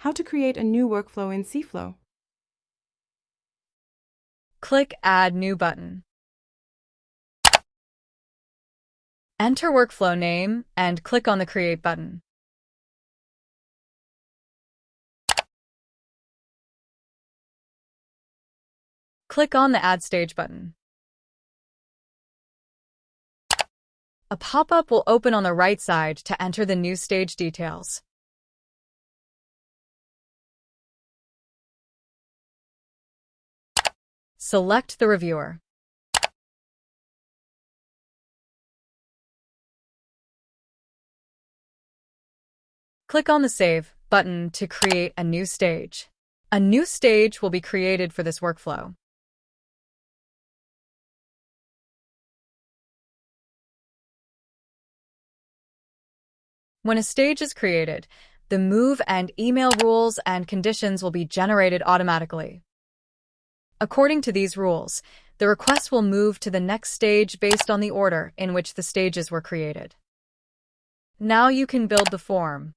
How to create a new workflow in Cflow. Click Add New button. Enter workflow name and click on the Create button. Click on the Add Stage button. A pop-up will open on the right side to enter the new stage details. Select the reviewer. Click on the Save button to create a new stage. A new stage will be created for this workflow. When a stage is created, the move and email rules and conditions will be generated automatically. According to these rules, the request will move to the next stage based on the order in which the stages were created. Now you can build the form.